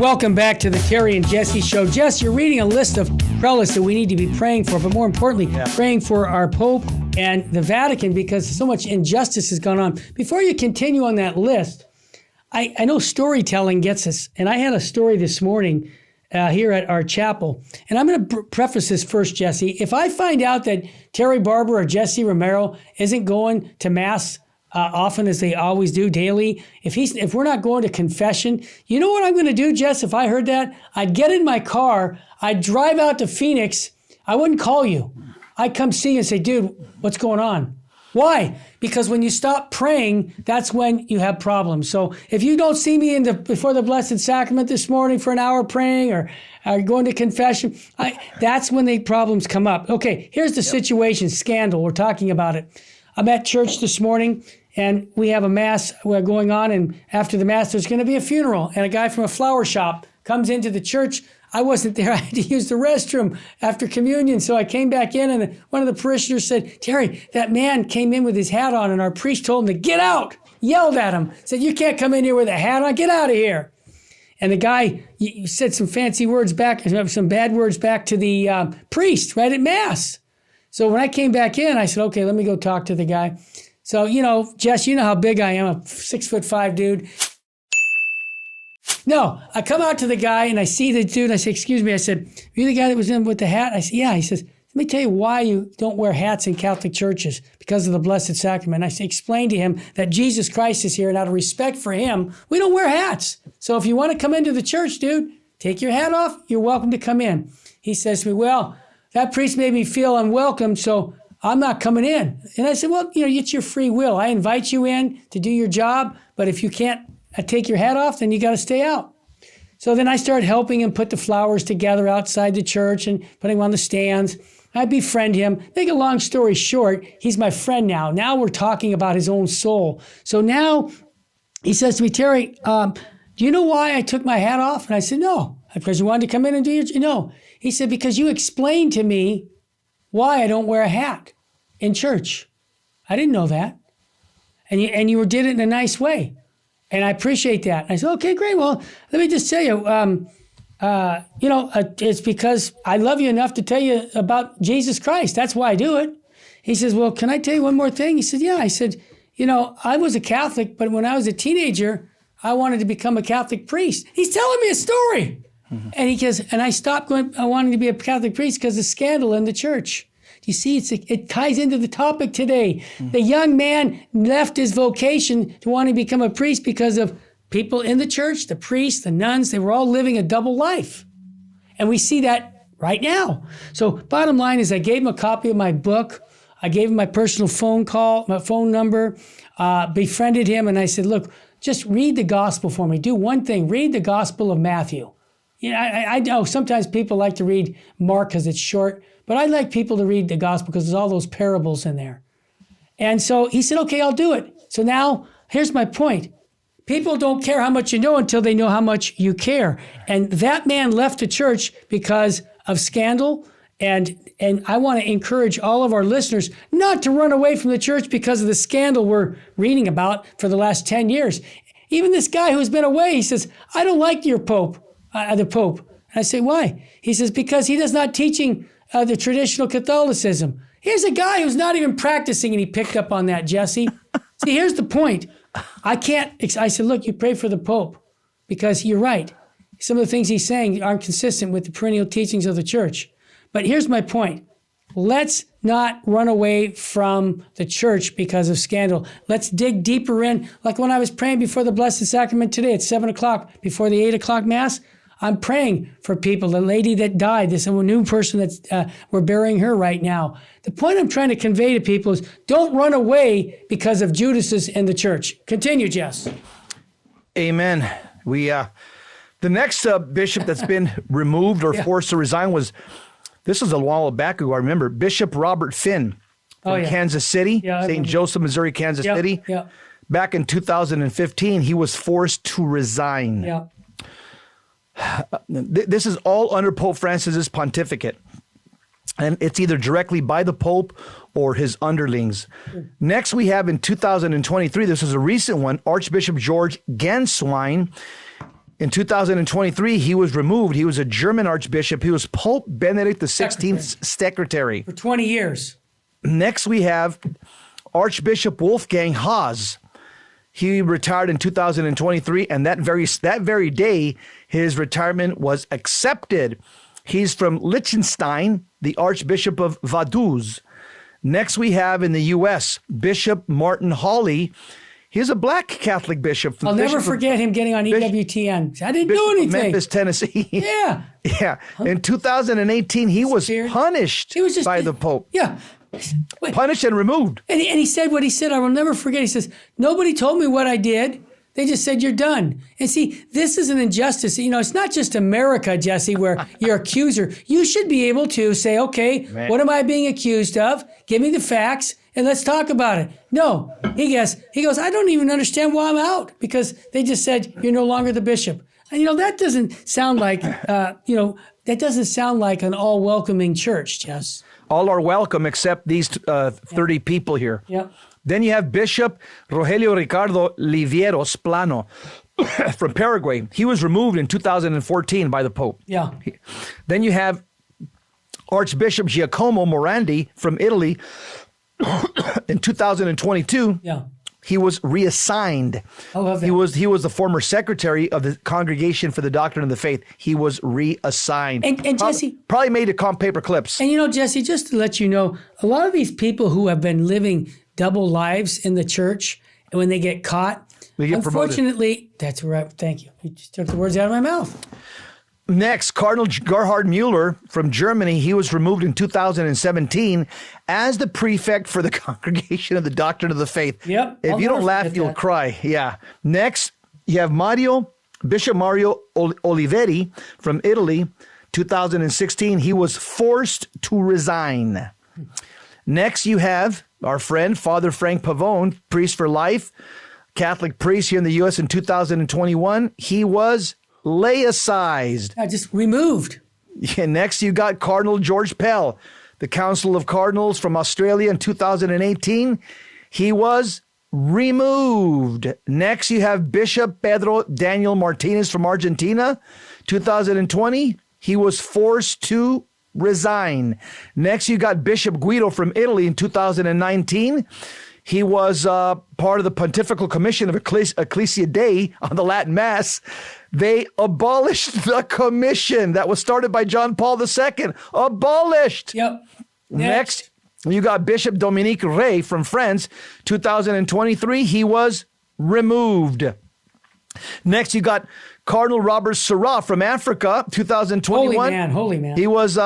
Welcome back to the Terry and Jesse Show. Jess, you're reading a list of prelates that we need to be praying for, but more importantly, praying for our Pope and the Vatican because so much injustice has gone on. Before you continue on that list, I know storytelling gets us, and I had a story this morning here at our chapel, and I'm going to preface this first, Jesse. If I find out that Terry Barber or Jesse Romero isn't going to Mass often as they always do daily, if we're not going to confession, you know what I'm going to do, Jess? If I heard that, I'd get in my car, I'd drive out to Phoenix. I wouldn't call you. I'd come see you and say, dude, what's going on? Why? Because when you stop praying, that's when you have problems. So if you don't see me before the Blessed Sacrament this morning for an hour praying or going to confession, that's when the problems come up. Okay, here's the situation, scandal. We're talking about it. I'm at church this morning, and we have a Mass going on, and after the Mass, there's going to be a funeral, and a guy from a flower shop comes into the church. I wasn't there. I had to use the restroom after communion, so I came back in, and one of the parishioners said, Terry, that man came in with his hat on, and our priest told him to get out, yelled at him, said, you can't come in here with a hat on, get out of here. And the guy said some fancy words back, some bad words back to the priest right at Mass. So when I came back in, I said, okay, let me go talk to the guy. So, Jess, you know how big I am, a 6'5" dude. No, I come out to the guy and I see the dude. I say, excuse me. I said, are you the guy that was in with the hat? I said, yeah. He says, let me tell you why you don't wear hats in Catholic churches, because of the Blessed Sacrament. I explained to him that Jesus Christ is here, and out of respect for him, we don't wear hats. So if you want to come into the church, dude, take your hat off. You're welcome to come in. He says to me, well, that priest made me feel unwelcome, so I'm not coming in. And I said, well, it's your free will. I invite you in to do your job, but if you can't take your hat off, then you got to stay out. So then I started helping him put the flowers together outside the church and putting them on the stands. I befriend him. Make a long story short, he's my friend now. Now we're talking about his own soul. So now he says to me, Terry, do you know why I took my hat off? And I said, no. Because you wanted to come in and do your, no. He said, because you explained to me why I don't wear a hat in church. I didn't know that. And you did it in a nice way. And I appreciate that. I said, okay, great. Well, let me just tell you, it's because I love you enough to tell you about Jesus Christ. That's why I do it. He says, well, can I tell you one more thing? He said, yeah. I said, I was a Catholic, but when I was a teenager, I wanted to become a Catholic priest. He's telling me a story. Mm-hmm. And he goes, and I stopped wanting to be a Catholic priest because of scandal in the church. You see, it ties into the topic today. Mm-hmm. The young man left his vocation to want to become a priest because of people in the church, the priests, the nuns, they were all living a double life. And we see that right now. So bottom line is I gave him a copy of my book. I gave him my personal my phone number, befriended him, and I said, look, just read the gospel for me. Do one thing, read the Gospel of Matthew. I know sometimes people like to read Mark because it's short, but I like people to read the gospel because there's all those parables in there. And so he said, okay, I'll do it. So now here's my point. People don't care how much you know until they know how much you care. And that man left the church because of scandal. And I want to encourage all of our listeners not to run away from the church because of the scandal we're reading about for the last 10 years. Even this guy who's been away, he says, I don't like your Pope. The Pope. And I say, why? He says, because he does not teaching the traditional Catholicism. Here's a guy who's not even practicing, and he picked up on that, Jesse. See, here's the point. I said, look, you pray for the Pope, because you're right. Some of the things he's saying aren't consistent with the perennial teachings of the church. But here's my point. Let's not run away from the church because of scandal. Let's dig deeper in. Like when I was praying before the Blessed Sacrament today at 7 o'clock, before the 8 o'clock Mass, I'm praying for people. The lady that died, this new person that's we're burying her right now. The point I'm trying to convey to people is don't run away because of Judas's in the church. Continue, Jess. Amen. The next bishop that's been removed or forced to resign this was a while back ago, I remember, Bishop Robert Finn from Kansas City, St. Joseph, Missouri, Kansas City. Yeah. Back in 2015, he was forced to resign. Yeah. This is all under Pope Francis's pontificate. And it's either directly by the Pope or his underlings. Next, we have in 2023, this is a recent one, Archbishop George Ganswein. In 2023, he was removed. He was a German archbishop. He was Pope Benedict XVI's secretary. For 20 years. Next, we have Archbishop Wolfgang Haas. He retired in 2023, and that very day, his retirement was accepted. He's from Liechtenstein, the Archbishop of Vaduz. Next, we have in the U.S., Bishop Martin Hawley. He's a black Catholic bishop. I'll never forget him getting on EWTN. I didn't do anything. Memphis, Tennessee. Yeah. Yeah. In 2018, he was punished by the Pope. Yeah. Punished and removed. And he said what he said. I will never forget. He says, nobody told me what I did. They just said, you're done. And see, this is an injustice. You know, it's not just America, Jesse, where you're accuser. You should be able to say, okay, what am I being accused of? Give me the facts and let's talk about it. No, he goes, I don't even understand why I'm out because they just said, you're no longer the bishop. And, you know, that doesn't sound like, that doesn't sound like an all welcoming church, Jess. All are welcome except these 30 people here. Yep. Then you have Bishop Rogelio Ricardo Livieros Plano from Paraguay. He was removed in 2014 by the Pope. Yeah. Then you have Archbishop Giacomo Morandi from Italy in 2022. Yeah. He was reassigned. I love that. He was the former secretary of the Congregation for the Doctrine of the Faith. He was reassigned. And Jesse, probably made to comp paper clips. And you know, Jesse, just to let you know, a lot of these people who have been living double lives in the church, and when they get caught, they get unfortunately, promoted. That's right. Thank you. You just took the words out of my mouth. Next, Cardinal Gerhard Mueller from Germany. He was removed in 2017 as the prefect for the Congregation of the Doctrine of the Faith. Yep. If you don't laugh, you'll cry. Yeah. Next, you have Bishop Mario Oliveri from Italy, 2016. He was forced to resign. Next, you have our friend, Father Frank Pavone, priest for life, Catholic priest here in the U.S. in 2021. He was laicized. Just removed. Yeah, next, you got Cardinal George Pell, the Council of Cardinals from Australia in 2018. He was removed. Next, you have Bishop Pedro Daniel Martinez from Argentina, 2020. He was forced to resign. Next, you got Bishop Guido from Italy in 2019. He was part of the Pontifical Commission of Ecclesia Dei on the Latin Mass. They abolished the commission that was started by John Paul II. Abolished. Yep. Next, you got Bishop Dominique Rey from France, 2023. He was removed. Next, you got Cardinal Robert Sarah from Africa, 2021. Holy man. He was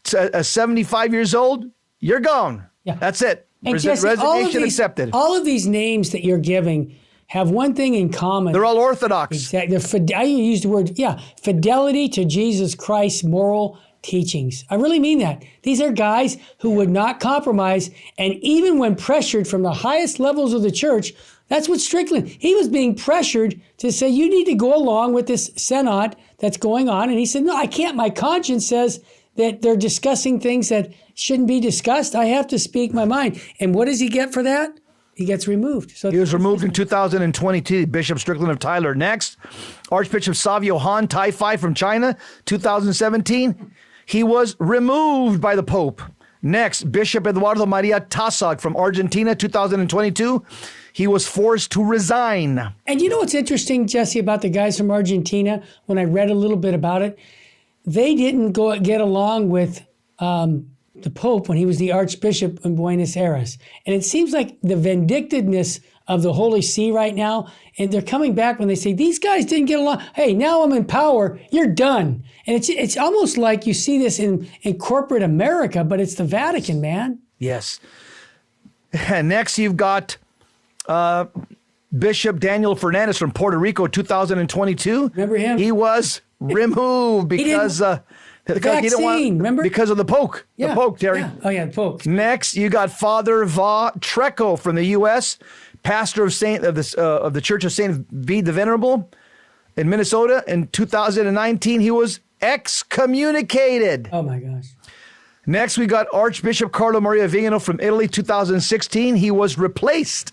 75 years old. You're gone. Yeah. That's it. And Jesse, resignation accepted. All of these names that you're giving have one thing in common. They're all Orthodox. Exactly. I use the word, fidelity to Jesus Christ's moral teachings. I really mean that. These are guys who would not compromise. And even when pressured from the highest levels of the church, that's what Strickland, he was being pressured to say, you need to go along with this synod that's going on. And he said, no, I can't. My conscience says that they're discussing things that shouldn't be discussed. I have to speak my mind. And what does he get for that? He gets removed. So he was removed in 2022, Bishop Strickland of Tyler. Next, Archbishop Savio Han Tai-Fai from China, 2017. He was removed by the Pope. Next, Bishop Eduardo Maria Tassag from Argentina, 2022. He was forced to resign. And you know what's interesting, Jesse, about the guys from Argentina? When I read a little bit about it, they didn't get along with the Pope when he was the Archbishop in Buenos Aires. And it seems like the vindictiveness of the Holy See right now, and they're coming back when they say, these guys didn't get along. Hey, now I'm in power. You're done. And it's almost like you see this in corporate America, but it's the Vatican, man. Yes. And next, you've got Bishop Daniel Fernandez from Puerto Rico, 2022. Remember him? He was removed because he didn't want, remember? because of the Pope. Yeah. The Pope, Terry. Yeah. Oh, yeah, the Pope. Next, you got Father Va Treco from the U.S., pastor of the Church of Saint Bede the Venerable in Minnesota. In 2019, he was excommunicated. Oh, my gosh. Next, we got Archbishop Carlo Maria Vigano from Italy, 2016. He was replaced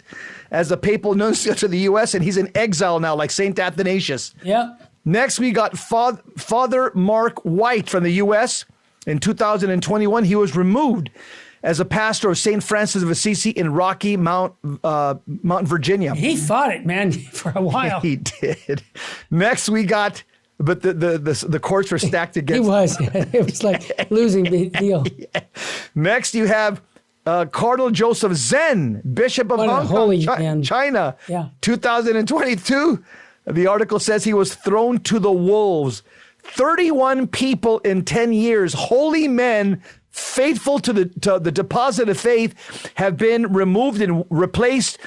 as the papal nuncio to the U.S., and he's in exile now, like St. Athanasius. Yep. Next, we got Father Mark White from the U.S. In 2021, he was removed as a pastor of St. Francis of Assisi in Rocky Mount, Virginia. He fought it, man, for a while. He did. Next, we got, but the courts were stacked against. He was. It was like losing the deal. Yeah. Next, you have Cardinal Joseph Zen, Bishop of Hong Kong, China. Yeah. 2022, the article says he was thrown to the wolves. 31 people in 10 years, holy men, faithful to the deposit of faith, have been removed and replaced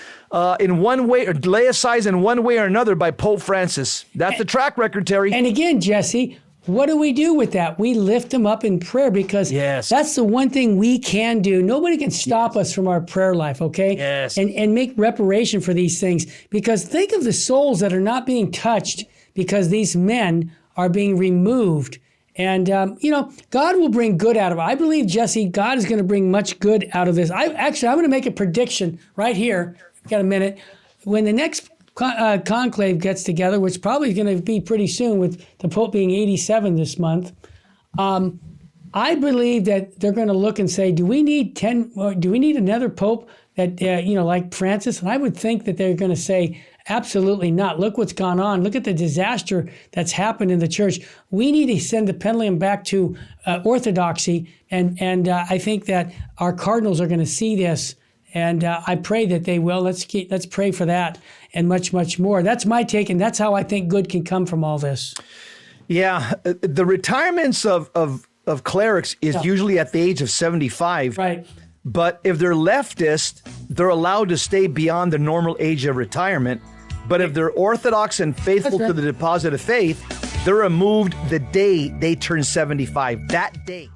in one way, or laicized in one way or another by Pope Francis. That's the track record, Terry. And again, Jesse, what do we do with that? We lift them up in prayer, because that's the one thing we can do. Nobody can stop us from our prayer life, okay? Yes. And make reparation for these things. Because think of the souls that are not being touched because these men are being removed. And, God will bring good out of it. I believe, Jesse, God is going to bring much good out of this. I'm going to make a prediction right here. Got a minute. When the next conclave gets together, which probably is going to be pretty soon, with the Pope being 87 this month, I believe that they're going to look and say, do we need another Pope that, like Francis? And I would think that they're going to say, absolutely not. Look what's gone on. Look at the disaster that's happened in the church. We need to send the pendulum back to orthodoxy. And I think that our cardinals are going to see this. And I pray that they will. Let's pray for that and much, much more. That's my take, and that's how I think good can come from all this. Yeah, the retirements of clerics is usually at the age of 75. Right. But if they're leftist, they're allowed to stay beyond the normal age of retirement. But if they're orthodox and faithful to the deposit of faith, they're removed the day they turn 75. That day.